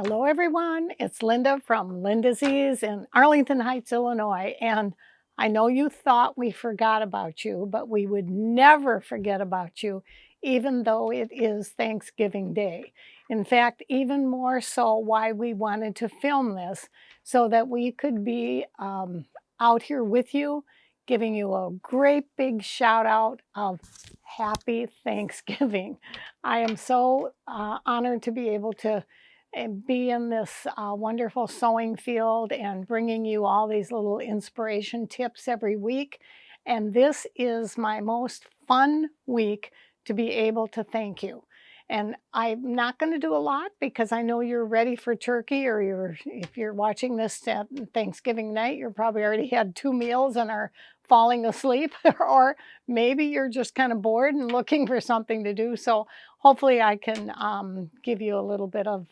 Hello, everyone. It's Linda from LindaZ in Arlington Heights, Illinois. And I know you thought we forgot about you, but we would never forget about you, even though it is Thanksgiving Day. In fact, even more so why we wanted to film this so that we could be out here with you, giving you a great big shout out of happy Thanksgiving. I am so honored to be able to and be in this wonderful sewing field and bringing you all these little inspiration tips every week. And this is my most fun week to be able to thank you. And I'm not going to do a lot because I know you're ready for turkey, or if you're watching this at Thanksgiving night, you're probably already had 2 meals and are falling asleep, or maybe you're just kind of bored and looking for something to do. So hopefully I can give you a little bit of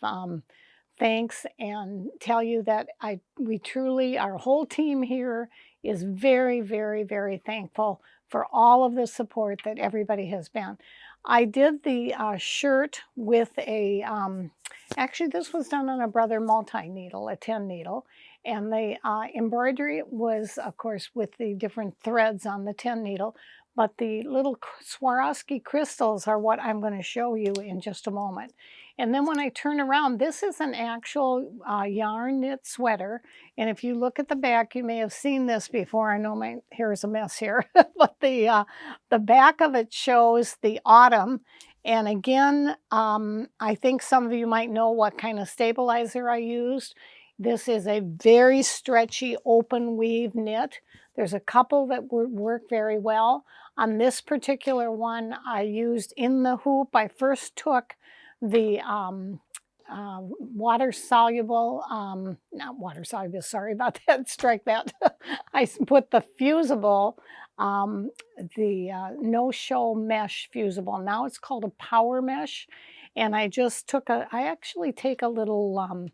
thanks and tell you that we truly, our whole team here is very, very, very thankful for all of the support that everybody has been. I did the shirt with actually this was done on a Brother multi-needle, a 10 needle, and the embroidery was, of course, with the different threads on the 10 needle, but the little Swarovski crystals are what I'm going to show you in just a moment. And then when I turn around, this is an actual yarn knit sweater. And if you look at the back, you may have seen this before. I know my hair is a mess here, but the back of it shows the autumn. And again, I think some of you might know what kind of stabilizer I used. This is a very stretchy open weave knit. There's a couple that would work very well. On this particular one, I used in the hoop. I first took the water soluble, not water soluble, sorry about that, strike that. Put the fusible, the no-show mesh fusible. Now it's called a power mesh. And I just took I actually take a little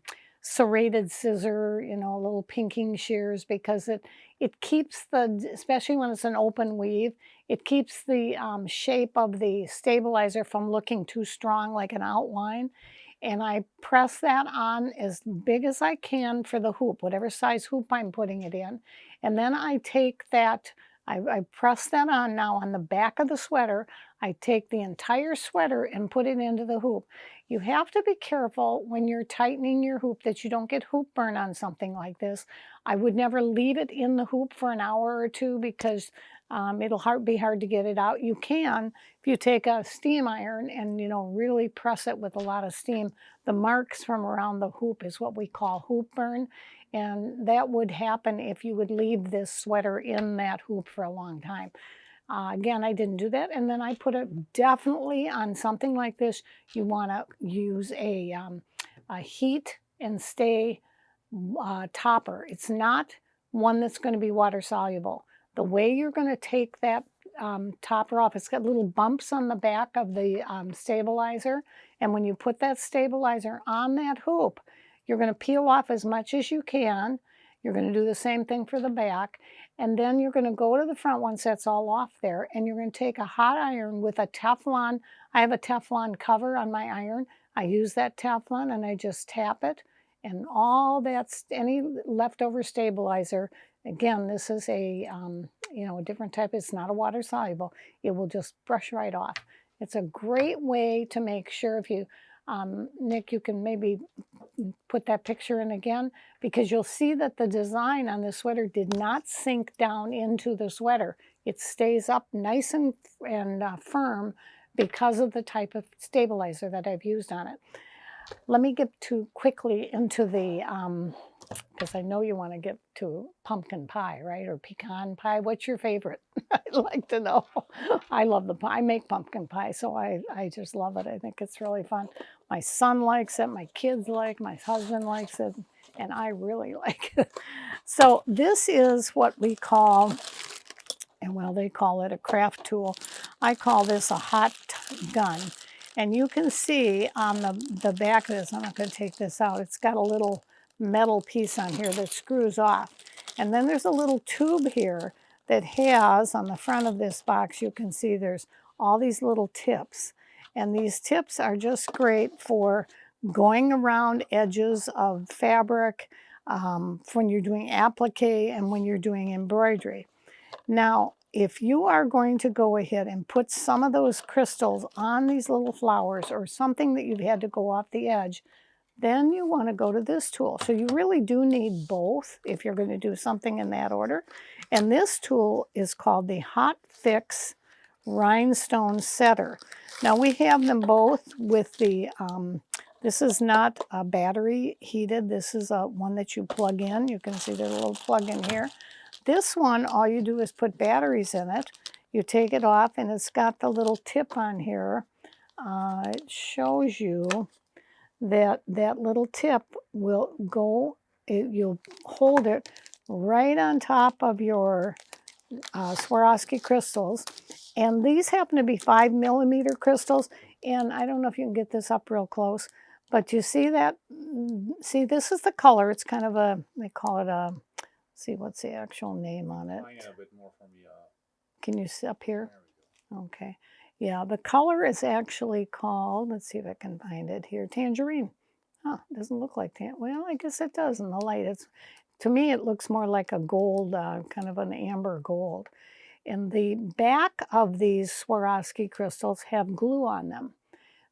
serrated scissor, a little pinking shears, because it keeps especially when it's an open weave, it keeps the shape of the stabilizer from looking too strong like an outline. And I press that on as big as I can for the hoop, whatever size hoop I'm putting it in. And then I take that, I press that on now on the back of the sweater. I take the entire sweater and put it into the hoop. You have to be careful when you're tightening your hoop that you don't get hoop burn on something like this. I would never leave it in the hoop for an hour or two because it'll be hard to get it out. You can if you take a steam iron and really press it with a lot of steam. The marks from around the hoop is what we call hoop burn, and that would happen if you would leave this sweater in that hoop for a long time. Again, I didn't do that. And then I put it definitely on something like this. You want to use a heat and stay topper. It's not one that's going to be water soluble. The way you're going to take that topper off, it's got little bumps on the back of the stabilizer. And when you put that stabilizer on that hoop, you're going to peel off as much as you can. You're going to do the same thing for the back. And then you're going to go to the front once that's all off there, and you're going to take a hot iron with a Teflon. I have a Teflon cover on my iron. I use that Teflon and I just tap it, and all that's any leftover stabilizer. Again, this is a a different type. It's not a water soluble. It will just brush right off. It's a great way to make sure. If you Nick, you can maybe put that picture in again, because you'll see that the design on the sweater did not sink down into the sweater. It stays up nice and firm because of the type of stabilizer that I've used on it. Let me get too quickly into the, because I know you want to get to pumpkin pie, right? Or pecan pie. What's your favorite? I'd like to know. I love the pie. I make pumpkin pie, so I just love it. I think it's really fun. My son likes it. My kids like it. My husband likes it. And I really like it. So this is what we call, and well, they call it a craft tool. I call this a hot gun. And you can see on the back of this, I'm not going to take this out, it's got a little metal piece on here that screws off. And then there's a little tube here that has, on the front of this box, you can see there's all these little tips. And these tips are just great for going around edges of fabric when you're doing applique and when you're doing embroidery. Now, if you are going to go ahead and put some of those crystals on these little flowers or something that you've had to go off the edge, then you want to go to this tool. So you really do need both if you're going to do something in that order. And this tool is called the Hot Fix Rhinestone Setter. Now we have them both with the, this is not a battery heated, this is one that you plug in. You can see there's a little plug in here. This one, all you do is put batteries in it. You take it off and it's got the little tip on here. It shows you that that little tip will go, you'll hold it right on top of your Swarovski crystals. And these happen to be 5mm crystals. And I don't know if you can get this up real close, but you see that? See, this is the color. It's kind of a, they call it a, see what's the actual name on it. A bit more from the, Can you see up here? there we go. Okay. Yeah, the color is actually called, let's see if I can find it here, tangerine. Huh, doesn't look like tangerine. Well, I guess it does in the light. It's, to me, it looks more like a gold, kind of an amber gold. And the back of these Swarovski crystals have glue on them.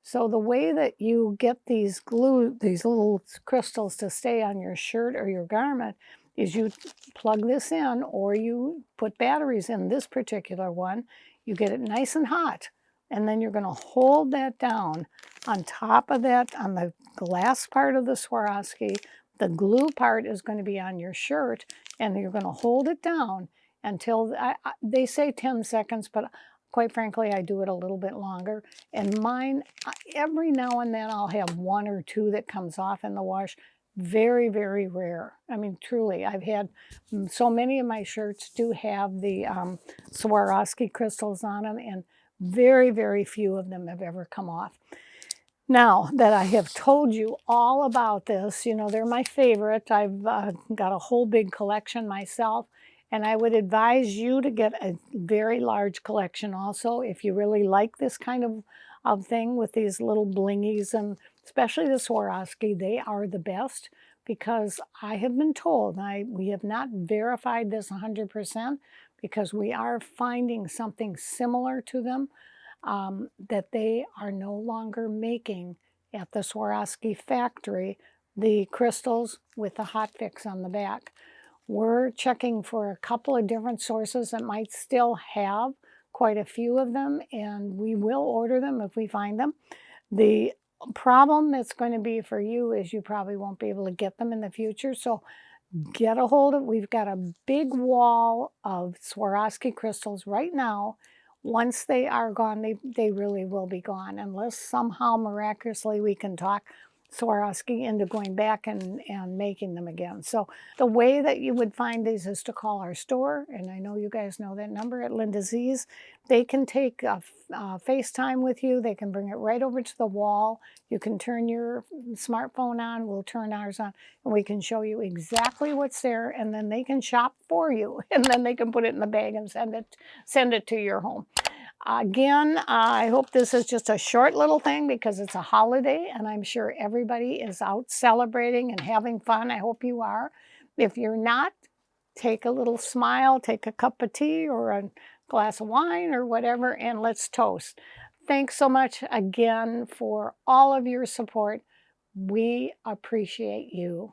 So the way that you get these glue, these little crystals to stay on your shirt or your garment is you plug this in or you put batteries in this particular one. You get it nice and hot. And then you're going to hold that down on top of that, on the glass part of the Swarovski. The glue part is going to be on your shirt, and you're going to hold it down until, they say 10 seconds, but quite frankly, I do it a little bit longer. And mine, every now and then I'll have one or two that comes off in the wash. Very, very rare. I mean, truly, I've had, so many of my shirts do have the Swarovski crystals on them, and very, very few of them have ever come off. Now that I have told you all about this, you know, they're my favorite. I've got a whole big collection myself, and I would advise you to get a very large collection also if you really like this kind of thing with these little blingies, and especially the Swarovski. They are the best because I have been told, we have not verified this 100% because we are finding something similar to them, that they are no longer making at the Swarovski factory the crystals with the hot fix on the back. We're checking for a couple of different sources that might still have quite a few of them, and we will order them if we find them. The problem that's going to be for you is you probably won't be able to get them in the future, so get a hold of, we've got a big wall of Swarovski crystals right now. Once they are gone, they really will be gone, unless somehow miraculously we can talk Swarovski into going back and making them again. So the way that you would find these is to call our store, and I know you guys know that number at LindaZ's. They can take a FaceTime with you. They can bring it right over to the wall. You can turn your smartphone on. We'll turn ours on, and we can show you exactly what's there, and then they can shop for you, and then they can put it in the bag and send it to your home. Again, I hope this is just a short little thing because it's a holiday and I'm sure everybody is out celebrating and having fun. I hope you are. If you're not, take a little smile, take a cup of tea or a glass of wine or whatever, and let's toast. Thanks so much again for all of your support. We appreciate you.